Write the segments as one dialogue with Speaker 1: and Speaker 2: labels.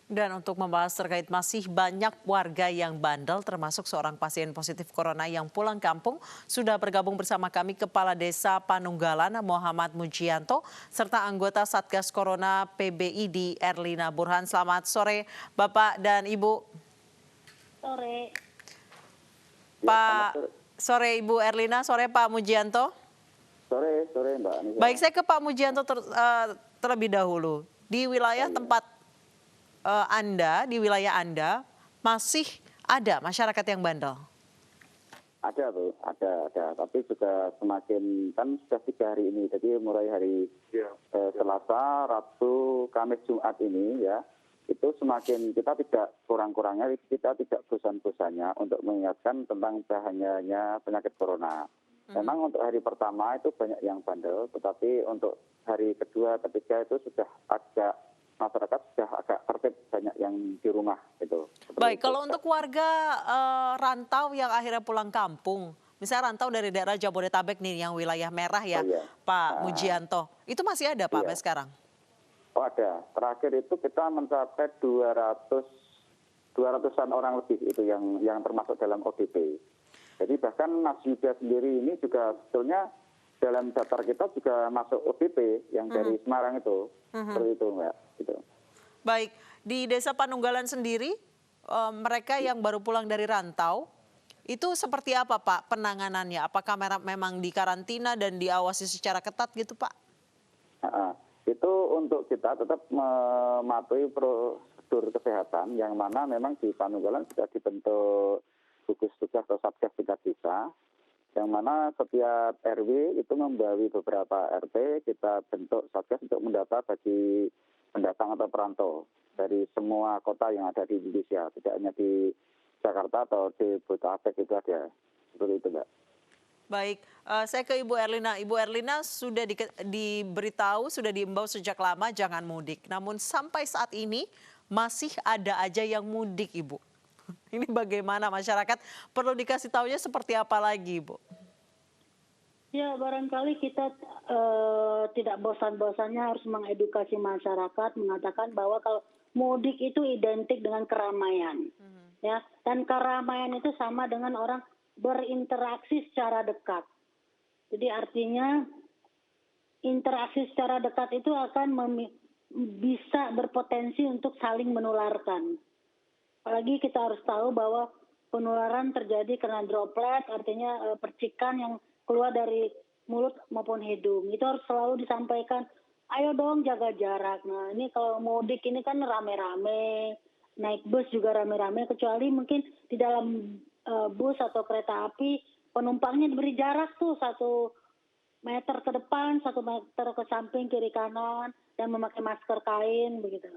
Speaker 1: Dan untuk membahas terkait masih banyak warga yang bandel termasuk seorang pasien positif corona yang pulang kampung, sudah bergabung bersama kami Kepala Desa Panunggalan Muhammad Mujianto serta anggota Satgas Corona PBID Erlina Burhan. Selamat sore Bapak dan Ibu.
Speaker 2: Sore.
Speaker 3: Ya, selamat
Speaker 1: Pak
Speaker 3: sore.
Speaker 1: sore Ibu Erlina, sore Pak Mujianto.
Speaker 3: Sore, sore Mbak Anissa.
Speaker 1: Baik, saya ke Pak Mujianto terlebih dahulu. Di wilayah tempat Anda, di wilayah Anda, masih ada masyarakat yang bandel?
Speaker 3: Ada tuh, ada. Tapi juga semakin, kan sudah 3 hari ini. Jadi mulai hari Selasa, Rabu, Kamis, Jumat ini ya, itu semakin kita tidak kurang-kurangnya, kita tidak bosan-bosannya untuk mengingatkan tentang bahayanya penyakit corona. Memang untuk hari pertama itu banyak yang bandel, tetapi untuk hari kedua, ketiga itu sudah agak masyarakat sudah agak tertib, banyak yang di rumah gitu.
Speaker 1: Baik, kalau untuk warga rantau yang akhirnya pulang kampung, misalnya rantau dari daerah Jabodetabek nih yang wilayah merah ya,
Speaker 3: Oh iya.
Speaker 1: Pak Mujianto, itu masih ada Pak
Speaker 3: Iya.
Speaker 1: sampai sekarang?
Speaker 3: Oh ada. Terakhir itu kita mencapai 200-an orang lebih itu yang termasuk dalam ODP. Jadi bahkan Mas Yuda sendiri ini juga sebetulnya dalam daftar kita juga masuk ODP yang dari Semarang itu. Seperti itu Mbak. Gitu.
Speaker 1: Baik, di Desa Panunggalan sendiri, mereka yang baru pulang dari rantau, itu seperti apa Pak penanganannya? Apakah memang dikarantina dan diawasi secara ketat gitu Pak?
Speaker 3: Itu untuk kita tetap mematuhi prosedur kesehatan yang mana memang di Panunggalan sudah dibentuk gugus tugas atau satgas tingkat desa, yang mana setiap RW itu membawi beberapa RT, kita bentuk satgas untuk mendata bagi pendatang atau perantau dari semua kota yang ada di Indonesia, tidak hanya di Jakarta atau di Bodetabek itu ada. Seperti itu Mbak.
Speaker 1: Baik, saya ke Ibu Erlina. Ibu Erlina sudah diberitahu, sudah diimbau sejak lama jangan mudik. Namun sampai saat ini masih ada aja yang mudik Ibu. Ini bagaimana masyarakat perlu dikasih taunya seperti apa lagi Ibu?
Speaker 2: Ya, barangkali kita tidak bosan-bosannya harus mengedukasi masyarakat, mengatakan bahwa kalau mudik itu identik dengan keramaian. Ya, dan keramaian itu sama dengan orang berinteraksi secara dekat. Jadi artinya interaksi secara dekat itu akan bisa berpotensi untuk saling menularkan. Apalagi kita harus tahu bahwa penularan terjadi karena droplet, artinya percikan yang keluar dari mulut maupun hidung. Itu harus selalu disampaikan, ayo dong jaga jarak. Nah ini kalau mudik ini kan rame-rame, naik bus juga rame-rame, kecuali mungkin di dalam bus atau kereta api penumpangnya diberi jarak tuh 1 meter ke depan, 1 meter ke samping kiri kanan, dan memakai masker kain begitu.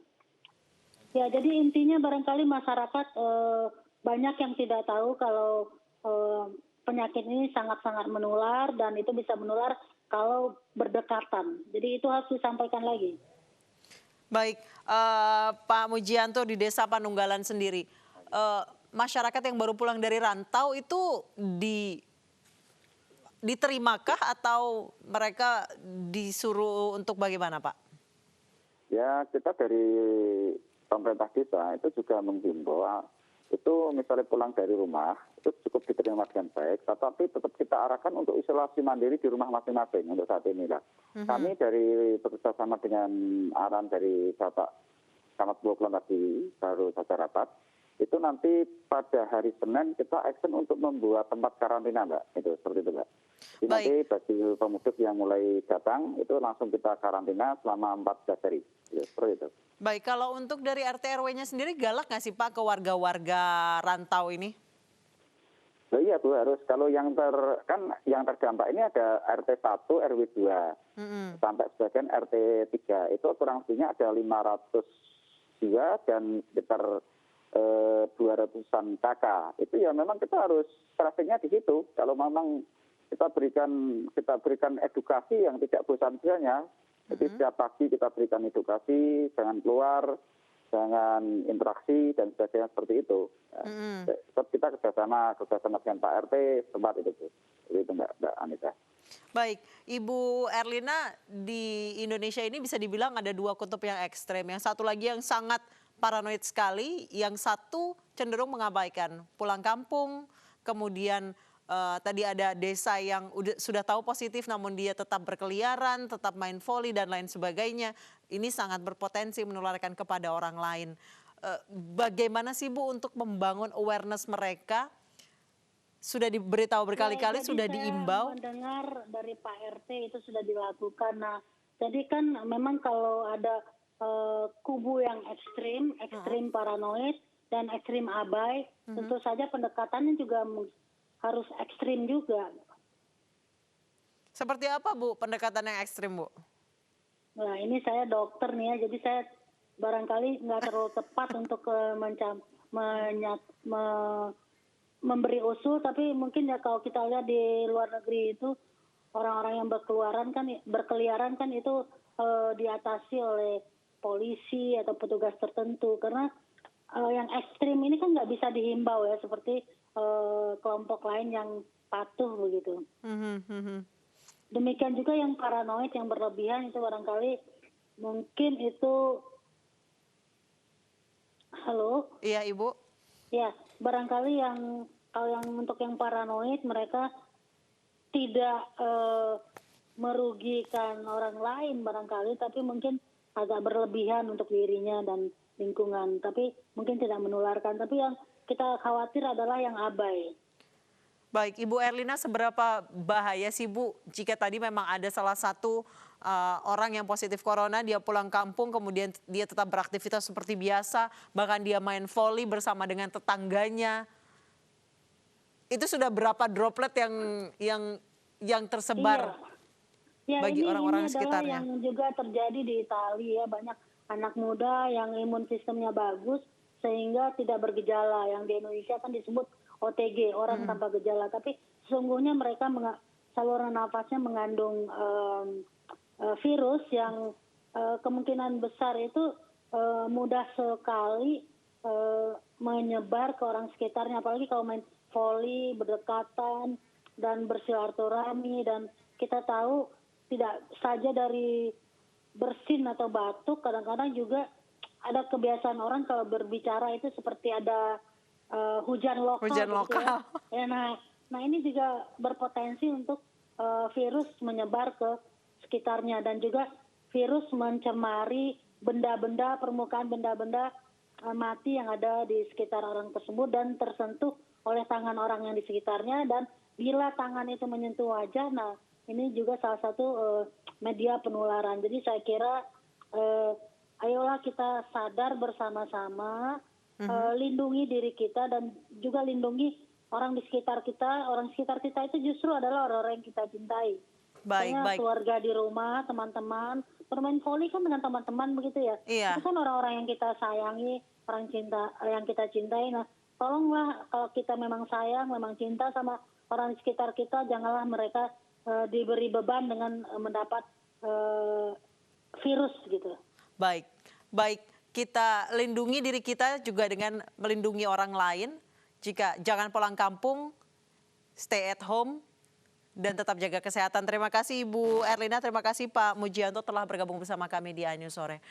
Speaker 2: Ya, jadi intinya barangkali masyarakat banyak yang tidak tahu kalau penyakit ini sangat-sangat menular dan itu bisa menular kalau berdekatan. Jadi itu harus disampaikan lagi.
Speaker 1: Baik, Pak Mujianto di Desa Panunggalan sendiri, masyarakat yang baru pulang dari rantau itu diterimakah atau mereka disuruh untuk bagaimana Pak?
Speaker 3: Ya, kita dari pemerintah desa itu juga menghimbau itu misalnya pulang dari rumah itu cukup diterima dengan baik, tetapi tetap kita arahkan untuk isolasi mandiri di rumah masing-masing untuk saat ini lah. Kami dari bekerjasama dengan arahan dari Bapak Camat Bogor tadi baru saja rapat, itu nanti pada hari Senin kita action untuk membuat tempat karantina Mbak, itu seperti itu Mbak. Jadi nanti bagi pemudik yang mulai datang itu langsung kita karantina selama 14 hari, ya, seperti itu.
Speaker 1: Baik, kalau untuk dari RT RW-nya sendiri galak nggak sih Pak ke warga-warga rantau ini?
Speaker 3: Nah, iya Bu, harus kalau yang yang terdampak ini ada RT 1, RW 2, sampai sebagian RT 3, itu kurang lebihnya ada 500 jiwa dan sekitar 200-an kakak. Itu ya memang kita harus trafiknya di situ. Kalau memang kita berikan edukasi yang tidak bosan-bosannya. Jadi setiap pagi kita berikan edukasi, jangan keluar, jangan interaksi dan sebagainya seperti itu. Kita kerjasama dengan Pak RT tempat itu, itu Mbak Anissa.
Speaker 1: Baik, Ibu Erlina, di Indonesia ini bisa dibilang ada 2 kutub yang ekstrem. Yang satu lagi yang sangat paranoid sekali, yang satu cenderung mengabaikan pulang kampung, kemudian tadi ada desa yang sudah tahu positif namun dia tetap berkeliaran, tetap main voli dan lain sebagainya. Ini sangat berpotensi menularkan kepada orang lain. Bagaimana sih Bu untuk membangun awareness mereka? Sudah diberitahu berkali-kali, sudah diimbau?
Speaker 2: Saya mendengar dari Pak RT itu sudah dilakukan. Nah, jadi kan memang kalau ada kubu yang ekstrim paranoid dan ekstrim abai, tentu saja pendekatannya juga harus ekstrim juga.
Speaker 1: Seperti apa Bu pendekatan yang ekstrim Bu?
Speaker 2: Nah, ini saya dokter nih ya, jadi saya barangkali nggak terlalu tepat untuk memberi usul, tapi mungkin ya kalau kita lihat di luar negeri itu orang-orang yang berkeliaran kan itu diatasi oleh polisi atau petugas tertentu, karena yang ekstrim ini kan nggak bisa dihimbau ya, seperti kelompok lain yang patuh begitu. Demikian juga yang paranoid, yang berlebihan itu barangkali mungkin itu, halo?
Speaker 1: Iya Ibu.
Speaker 2: Ya, barangkali kalau yang untuk yang paranoid mereka tidak merugikan orang lain barangkali, tapi mungkin agak berlebihan untuk dirinya dan lingkungan, tapi mungkin tidak menularkan. Tapi yang kita khawatir adalah yang abai.
Speaker 1: Baik, Ibu Erlina, seberapa bahaya sih Bu jika tadi memang ada salah satu orang yang positif corona, dia pulang kampung, kemudian dia tetap beraktivitas seperti biasa, bahkan dia main voli bersama dengan tetangganya. Itu sudah berapa droplet yang tersebar bagi orang-orang sekitarnya?
Speaker 2: Ini adalah yang juga terjadi di Italia, banyak anak muda yang imun sistemnya bagus sehingga tidak bergejala. Yang di Indonesia kan disebut OTG, orang tanpa gejala, tapi sesungguhnya mereka saluran nafasnya mengandung virus yang kemungkinan besar itu mudah sekali menyebar ke orang sekitarnya, apalagi kalau main voli berdekatan dan bersilaturahmi. Dan kita tahu tidak saja dari bersin atau batuk, kadang-kadang juga ada kebiasaan orang kalau berbicara itu seperti ada hujan lokal.
Speaker 1: Hujan lokal.
Speaker 2: Ya, nah ini juga berpotensi untuk virus menyebar ke sekitarnya, dan juga virus mencemari benda-benda, permukaan benda-benda mati yang ada di sekitar orang tersebut dan tersentuh oleh tangan orang yang di sekitarnya. Dan bila tangan itu menyentuh wajah, nah ini juga salah satu media penularan. Jadi saya kira ayolah kita sadar bersama-sama, lindungi diri kita dan juga lindungi orang di sekitar kita. Orang sekitar kita itu justru adalah orang-orang yang kita cintai.
Speaker 1: Baik.
Speaker 2: Keluarga di rumah, teman-teman, bermain voli kan dengan teman-teman begitu ya.
Speaker 1: Iya.
Speaker 2: Itu kan orang-orang yang kita sayangi, yang kita cintai. Nah, tolonglah kalau kita memang sayang, memang cinta sama orang di sekitar kita, janganlah mereka diberi beban dengan mendapat virus gitu. Baik.
Speaker 1: Kita lindungi diri kita juga dengan melindungi orang lain. Jangan pulang kampung, stay at home, dan tetap jaga kesehatan. Terima kasih Ibu Erlina, terima kasih Pak Mujianto telah bergabung bersama kami di iNews Sore.